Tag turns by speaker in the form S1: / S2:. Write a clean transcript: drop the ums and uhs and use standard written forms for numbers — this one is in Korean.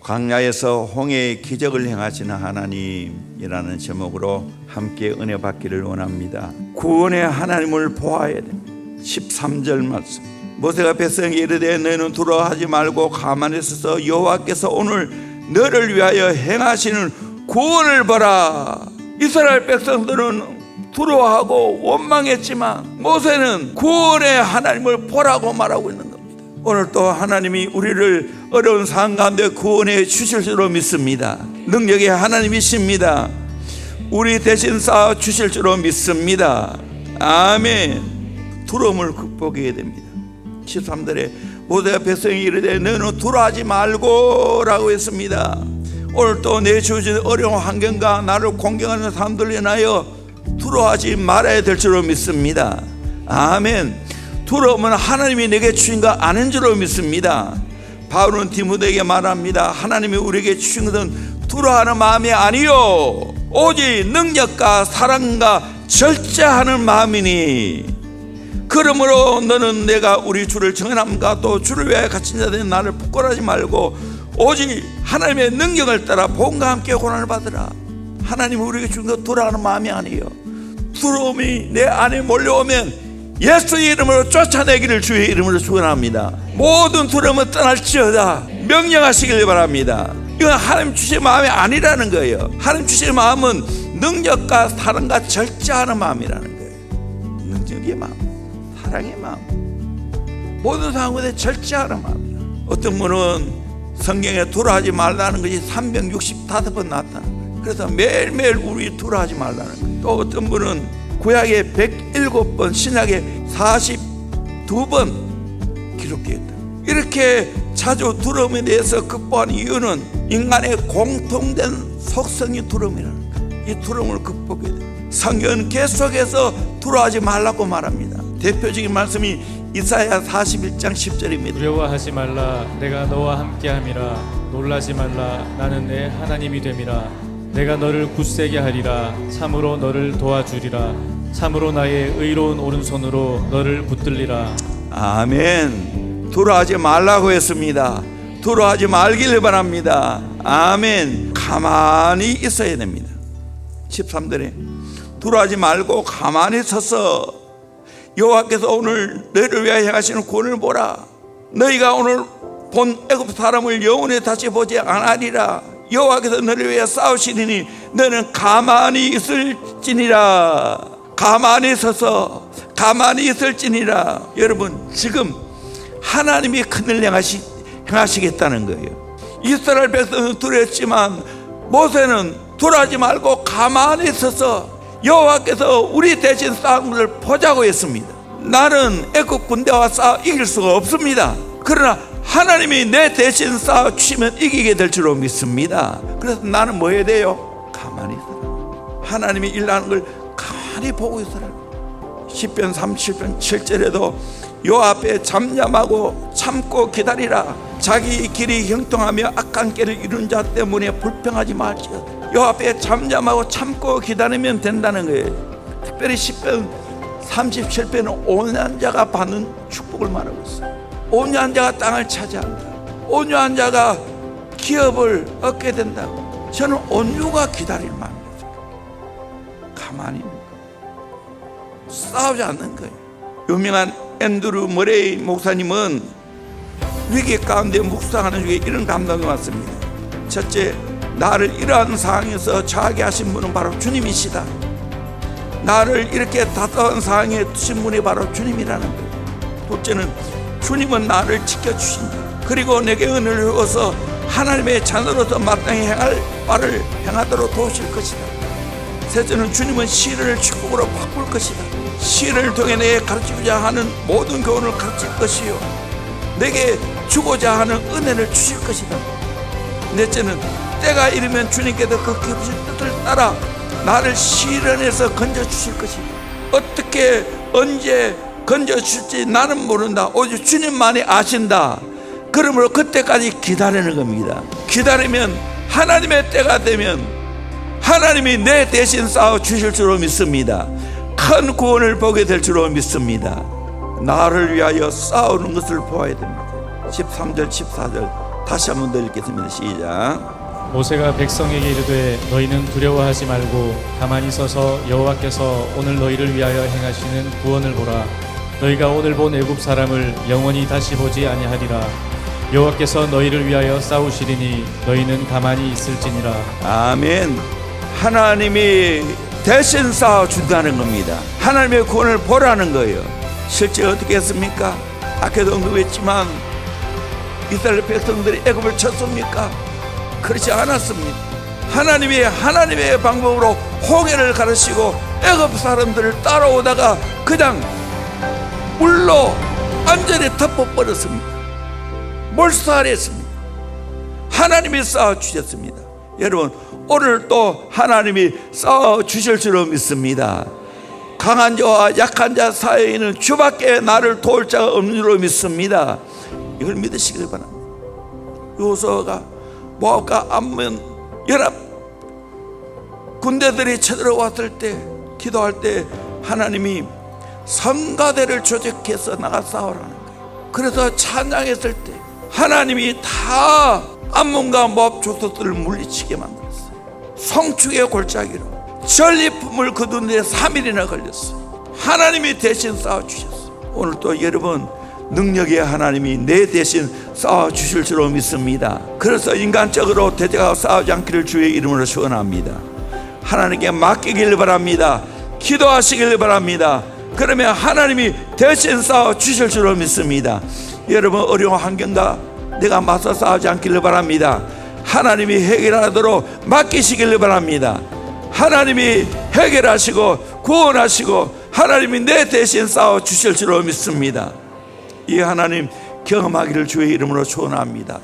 S1: 광야에서 홍해의 기적을 행하시는 하나님이라는 제목으로 함께 은혜 받기를 원합니다. 구원의 하나님을 보아야 됩니다. 13절 말씀, 모세가 백성에게 이르되 너희는 두려워하지 말고 가만히 있어서 여호와께서 오늘 너를 위하여 행하시는 구원을 보라. 이스라엘 백성들은 두려워하고 원망했지만 모세는 구원의 하나님을 보라고 말하고 있는 겁니다. 오늘 또 하나님이 우리를 어려운 상황 가운데 구원해 주실 줄로 믿습니다. 능력의 하나님이십니다. 우리 대신 쌓아 주실 줄로 믿습니다. 아멘. 두려움을 극복해야 됩니다. 13절에 모세가 백성이 이르되 너는 두려워하지 말고 라고 했습니다. 오늘 또 내 주어진 어려운 환경과 나를 공경하는 사람들로 인하여 두려워하지 말아야 될 줄로 믿습니다. 아멘. 두려움은 하나님이 내게 주신 거 아는 줄로 믿습니다. 바울은 디모데에게 말합니다. 하나님이 우리에게 주신 것은 두려워하는 마음이 아니요 오직 능력과 사랑과 절제하는 마음이니 그러므로 너는 내가 우리 주를 정함과 또 주를 위하여 갇힌 자들인 나를 부끄러워하지 말고 오직 하나님의 능력을 따라 복음과 함께 고난을 받으라. 하나님이 우리에게 주신 것 두려워하는 마음이 아니요 두려움이 내 안에 몰려오면 예수의 이름으로 쫓아내기를 주의 이름으로 축원합니다. 모든 두려움은 떠날지어다 명령하시길 바랍니다. 이건 하나님 주신 마음이 아니라는 거예요. 하나님 주신 마음은 능력과 사랑과 절제하는 마음이라는 거예요. 능력의 마음, 사랑의 마음, 모든 상황에 절제하는 마음이라. 어떤 분은 성경에 두려워하지 말라는 것이 365번 나타나는 거예요. 그래서 매일매일 우리 두려워하지 말라는 거예요. 또 어떤 분은 구약에 107번, 신약에 42번 기록되어 있다. 이렇게 자주 두려움에 대해서 극복하는 이유는 인간의 공통된 속성이 두려움이라는 거예요. 이 두려움을 극복해야 돼요. 성경은 계속해서 두려워하지 말라고 말합니다. 대표적인 말씀이 이사야 41장 10절입니다.
S2: 두려워하지 말라 내가 너와 함께함이라 놀라지 말라 나는 내 하나님이 됨이라 내가 너를 굳세게 하리라 참으로 너를 도와주리라 참으로 나의 의로운 오른손으로 너를 붙들리라.
S1: 아멘. 두려워하지 말라고 했습니다. 두려워하지 말기를 바랍니다. 아멘. 가만히 있어야 됩니다. 13절에 두려워하지 말고 가만히 서서 여호와께서 오늘 너희를 위하여 행하시는 구원을 보라. 너희가 오늘 본 애굽 사람을 영원히 다시 보지 않으리라. 여호와께서 너를 위해 싸우시리니 너는 가만히 있을지니라. 가만히 서서 가만히 있을지니라. 여러분 지금 하나님이 큰일 행하시겠다는 거예요. 이스라엘 백성은 두려웠지만 모세는 두려워하지 말고 가만히 서서 여호와께서 우리 대신 싸운 것을 보자고 했습니다. 나는 애굽 군대와 싸워 이길 수가 없습니다. 그러나 하나님이 내 대신 싸워 주시면 이기게 될 줄로 믿습니다. 그래서 나는 뭐 해야 돼요? 가만히 있어라. 하나님이 일하는 걸 가만히 보고 있어라. 시편 37편 7절에도 요 앞에 잠잠하고 참고 기다리라. 자기 길이 형통하며 악한 길을 이룬 자 때문에 불평하지 말지어다. 요 앞에 잠잠하고 참고 기다리면 된다는 거예요. 특별히 시편 37편은 온유한 자가 받는 축복을 말하고 있어요. 온유한 자가 땅을 차지한다. 온유한 자가 기업을 얻게 된다고. 저는 온유가 기다릴 마음이죠. 가만히 있는 거예요. 싸우지 않는 거예요. 유명한 앤드루 머레이 목사님은 위기 가운데 묵상하는 중에 이런 감동이 왔습니다. 첫째, 나를 이러한 상황에서 처하게 하신 분은 바로 주님이시다. 나를 이렇게 답답한 상황에 두신 분이 바로 주님이라는 거예요. 둘째는 주님은 나를 지켜주신다. 그리고 내게 은혜를 주어서 하나님의 자녀로서 마땅히 행할 바를 행하도록 도우실 것이다. 셋째는 주님은 시련을 축복으로 바꿀 것이다. 시련을 통해 내게 가르치고자 하는 모든 교훈을 가르칠 것이요 내게 주고자 하는 은혜를 주실 것이다. 넷째는 때가 이르면 주님께서 그 깊으신 뜻을 따라 나를 시련에서 건져주실 것이다. 어떻게 언제 건져줄지 나는 모른다. 오직 주님만이 아신다. 그러므로 그때까지 기다리는 겁니다. 기다리면 하나님의 때가 되면 하나님이 내 대신 싸워 주실 줄로 믿습니다. 큰 구원을 보게 될 줄로 믿습니다. 나를 위하여 싸우는 것을 보아야 됩니다. 13절 14절 다시 한 번 더 읽겠습니다. 시작.
S2: 모세가 백성에게 이르되 너희는 두려워하지 말고 가만히 서서 여호와께서 오늘 너희를 위하여 행하시는 구원을 보라. 너희가 오늘 본 애굽 사람을 영원히 다시 보지 아니하리라. 여호와께서 너희를 위하여 싸우시리니 너희는 가만히 있을지니라.
S1: 아멘. 하나님이 대신 싸워준다는 겁니다. 하나님의 구원을 보라는 거예요. 실제 어떻게 했습니까? 아까도 언급했지만 이스라엘 백성들이 애굽을 쳤습니까? 그렇지 않았습니다. 하나님의 방법으로 홍해를 가르치고 애굽 사람들을 따라오다가 그냥 물로 완전히 덮어버렸습니다. 몰살했습니다. 하나님이 싸워주셨습니다. 여러분, 오늘 또 하나님이 싸워주실 줄로 믿습니다. 강한 자와 약한 자 사이에는 주밖에 나를 도울 자가 없는 줄로 믿습니다. 이걸 믿으시길 바랍니다. 여호수아가 모압과 암몬 연합 군대들이 쳐들어왔을 때, 기도할 때 하나님이 성가대를 조직해서 나가 싸우라는 거예요. 그래서 찬양했을 때 하나님이 다 암몬과 모압 족속들을 물리치게 만들었어요. 성축의 골짜기로 전리품을 거두는 데 3일이나 걸렸어요. 하나님이 대신 싸워주셨어요. 오늘 또 여러분, 능력의 하나님이 내 대신 싸워주실 줄로 믿습니다. 그래서 인간적으로 대적하고 싸우지 않기를 주의 이름으로 축원합니다. 하나님께 맡기길 바랍니다. 기도하시길 바랍니다. 그러면 하나님이 대신 싸워주실 줄로 믿습니다. 여러분, 어려운 환경과 내가 맞서 싸우지 않기를 바랍니다. 하나님이 해결하도록 맡기시길 바랍니다. 하나님이 해결하시고 구원하시고 하나님이 내 대신 싸워주실 줄로 믿습니다. 이 하나님 경험하기를 주의 이름으로 축원합니다.